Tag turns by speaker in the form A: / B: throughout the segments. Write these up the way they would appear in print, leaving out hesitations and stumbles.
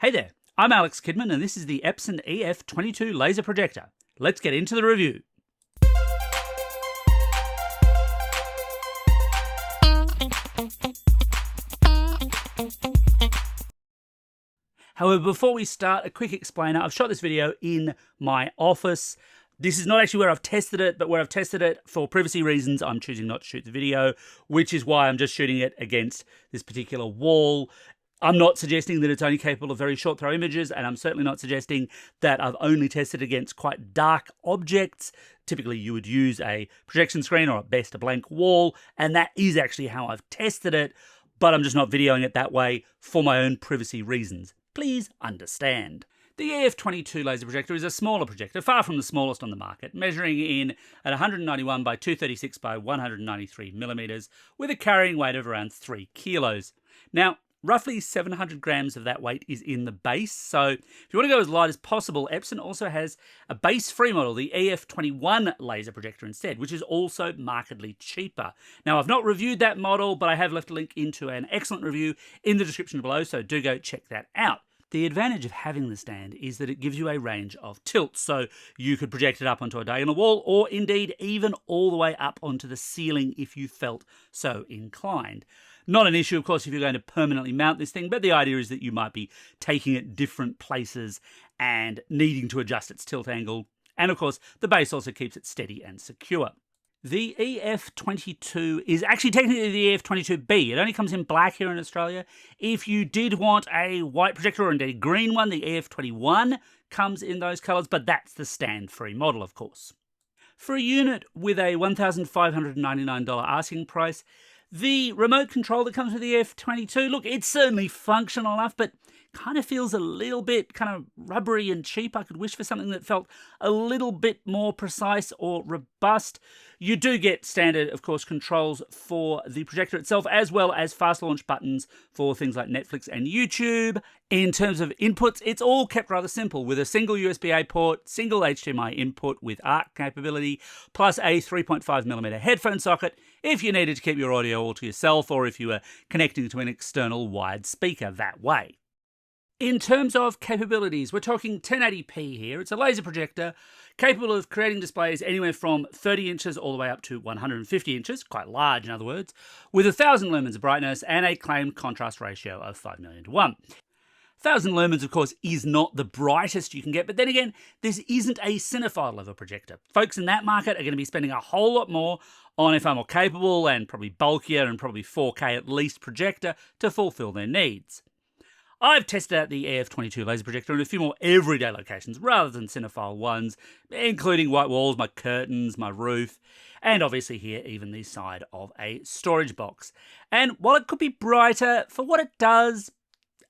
A: Hey there, I'm Alex Kidman and this is the Epson EF-22 Laser Projector. Let's get into the review. However, before we start, a quick explainer. I've shot this video in my office. This is not actually where I've tested it, but where I've tested it for privacy reasons, I'm choosing not to shoot the video, which is why I'm just shooting it against this particular wall. I'm not suggesting that it's only capable of very short throw images, and I'm certainly not suggesting that I've only tested against quite dark objects. Typically, you would use a projection screen or at best a blank wall, and that is actually how I've tested it, but I'm just not videoing it that way for my own privacy reasons. Please understand. The EF-22 laser projector is a smaller projector, far from the smallest on the market, measuring in at 191 by 236 by 193 millimeters, with a carrying weight of around 3 kilos. Now, roughly 700 grams of that weight is in the base, so if you want to go as light as possible, Epson also has a base-free model, the EF-21 laser projector instead, which is also markedly cheaper. Now, I've not reviewed that model, but I have left a link into an excellent review in the description below, so do go check that out. The advantage of having the stand is that it gives you a range of tilts, so you could project it up onto a diagonal wall, or indeed even all the way up onto the ceiling if you felt so inclined. Not an issue, of course, if you're going to permanently mount this thing, but the idea is that you might be taking it different places and needing to adjust its tilt angle. And of course, the base also keeps it steady and secure. The EF-22 is actually technically the EF-22B. It only comes in black here in Australia. If you did want a white projector or indeed a green one, the EF-21 comes in those colours, but that's the stand-free model, of course. For a unit with a $1,599 asking price, the remote control that comes with the EF-22, look, it's certainly functional enough, but kind of feels a little bit kind of rubbery and cheap. I could wish for something that felt a little bit more precise or robust. You do get standard, of course, controls for the projector itself, as well as fast launch buttons for things like Netflix and YouTube. In terms of inputs, it's all kept rather simple, with a single USB-A port, single HDMI input with ARC capability, plus a 3.5mm headphone socket if you needed to keep your audio all to yourself, or if you were connecting to an external wired speaker that way. In terms of capabilities, we're talking 1080p here. It's a laser projector capable of creating displays anywhere from 30 inches all the way up to 150 inches, quite large in other words, with 1,000 lumens of brightness and a claimed contrast ratio of 5 million to 1. 1,000 lumens, of course, is not the brightest you can get, but then again, this isn't a cinephile level projector. Folks in that market are going to be spending a whole lot more on a far more capable and probably bulkier and probably 4K at least projector to fulfill their needs. I've tested out the EF-22 laser projector in a few more everyday locations rather than cinephile ones, including white walls, my curtains, my roof, and obviously here even the side of a storage box. And while it could be brighter for what it does,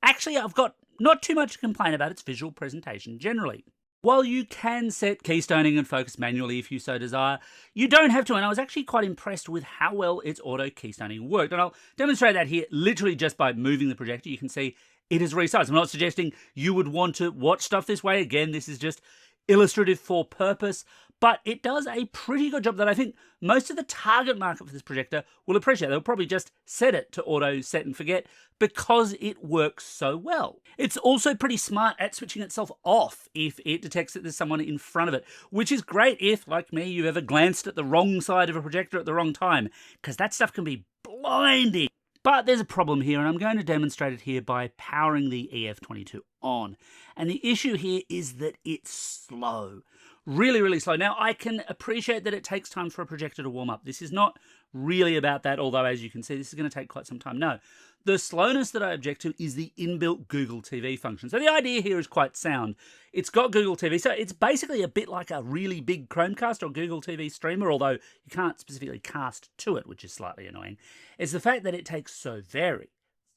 A: actually I've got not too much to complain about its visual presentation generally. While you can set keystoning and focus manually if you so desire, you don't have to, and I was actually quite impressed with how well its auto keystoning worked. And I'll demonstrate that here literally just by moving the projector. You can see it is resized. I'm not suggesting you would want to watch stuff this way. Again, this is just illustrative for purpose, but it does a pretty good job that I think most of the target market for this projector will appreciate. They'll probably just set it to auto set and forget because it works so well. It's also pretty smart at switching itself off if it detects that there's someone in front of it, which is great if, like me, you've ever glanced at the wrong side of a projector at the wrong time, because that stuff can be blinding. But there's a problem here, and I'm going to demonstrate it here by powering the EF-22 on. And the issue here is that it's slow. Really, really slow. Now, I can appreciate that it takes time for a projector to warm up. This is not really about that, although as you can see, this is going to take quite some time. No, the slowness that I object to is the inbuilt Google TV function. So the idea here is quite sound. It's got Google TV, so it's basically a bit like a really big Chromecast or Google TV streamer, although you can't specifically cast to it, which is slightly annoying. It's the fact that it takes so very,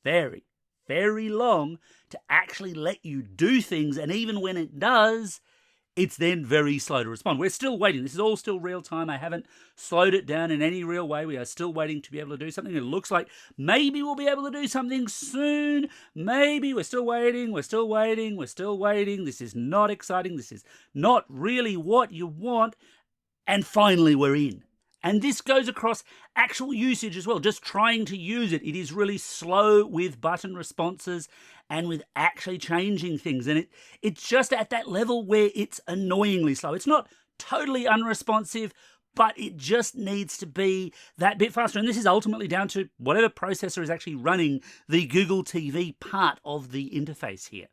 A: very, very long to actually let you do things, and even when it does, it's then very slow to respond. We're still waiting. This is all still real time. I haven't slowed it down in any real way. We are still waiting to be able to do something. It looks like maybe we'll be able to do something soon. Maybe. We're still waiting. We're still waiting. We're still waiting. This is not exciting. This is not really what you want. And finally, we're in. And this goes across actual usage as well, just trying to use it. It is really slow with button responses and with actually changing things. And it's just at that level where it's annoyingly slow. It's not totally unresponsive, but it just needs to be that bit faster. And this is ultimately down to whatever processor is actually running the Google TV part of the interface here.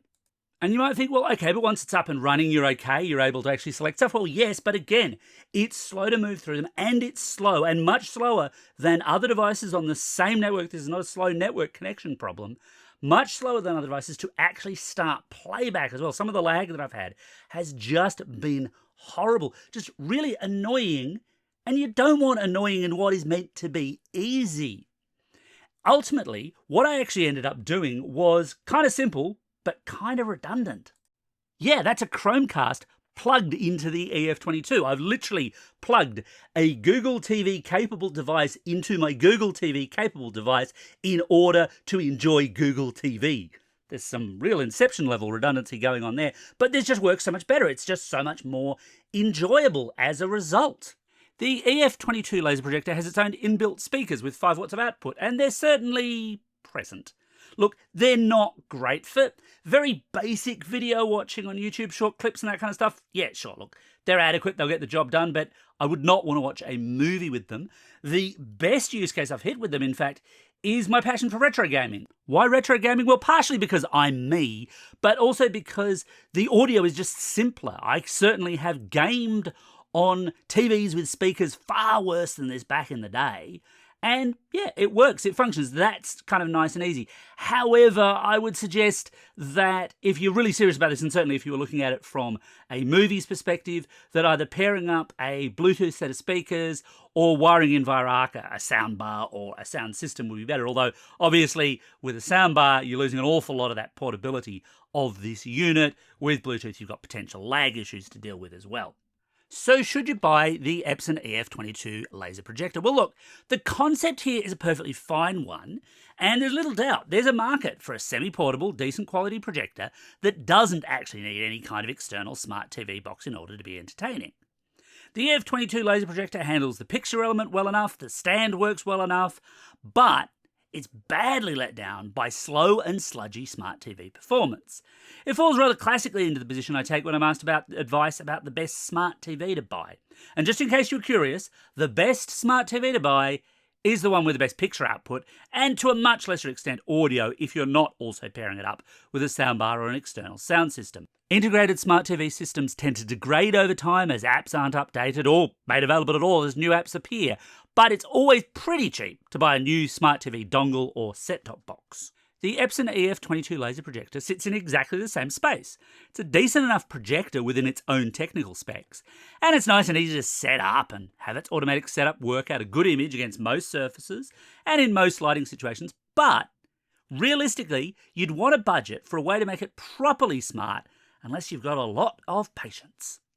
A: And you might think, well, okay, but once it's up and running, you're okay, you're able to actually select stuff. Well, yes, but again, it's slow to move through them, and it's slow, and much slower than other devices on the same network. This is not a slow network connection problem. Much slower than other devices to actually start playback as well. Some of the lag that I've had has just been horrible, just really annoying, and you don't want annoying in what is meant to be easy. Ultimately, what I actually ended up doing was kind of simple, but kind of redundant. Yeah, that's a Chromecast plugged into the EF-22. I've literally plugged a Google TV capable device into my Google TV capable device in order to enjoy Google TV. There's some real Inception level redundancy going on there, but this just works so much better. It's just so much more enjoyable as a result. The EF-22 Laser Projector has its own inbuilt speakers with 5 watts of output, and they're certainly present. Look, they're not great for very basic video watching on YouTube, short clips and that kind of stuff. Yeah, sure, look, they're adequate, they'll get the job done, but I would not want to watch a movie with them. The best use case I've hit with them, in fact, is my passion for retro gaming. Why retro gaming? Well, partially because I'm me, but also because the audio is just simpler. I certainly have gamed on TVs with speakers far worse than this back in the day. And yeah, it works, it functions. That's kind of nice and easy. However, I would suggest that if you're really serious about this, and certainly if you were looking at it from a movie's perspective, that either pairing up a Bluetooth set of speakers or wiring in via ARC, a soundbar or a sound system would be better. Although, obviously, with a soundbar, you're losing an awful lot of that portability of this unit. With Bluetooth, you've got potential lag issues to deal with as well. So should you buy the Epson EF-22 Laser Projector? Well, look, the concept here is a perfectly fine one, and there's little doubt there's a market for a semi-portable, decent quality projector that doesn't actually need any kind of external smart TV box in order to be entertaining. The EF-22 Laser Projector handles the picture element well enough, the stand works well enough, but it's badly let down by slow and sludgy smart TV performance. It falls rather classically into the position I take when I'm asked about advice about the best smart TV to buy. And just in case you're curious, the best smart TV to buy is the one with the best picture output, and to a much lesser extent audio if you're not also pairing it up with a soundbar or an external sound system. Integrated smart TV systems tend to degrade over time as apps aren't updated or made available at all as new apps appear, but it's always pretty cheap to buy a new smart TV dongle or set-top box. The Epson EF-22 Laser Projector sits in exactly the same space. It's a decent enough projector within its own technical specs, and it's nice and easy to set up and have its automatic setup work out a good image against most surfaces and in most lighting situations, but realistically, you'd want a budget for a way to make it properly smart unless you've got a lot of patience.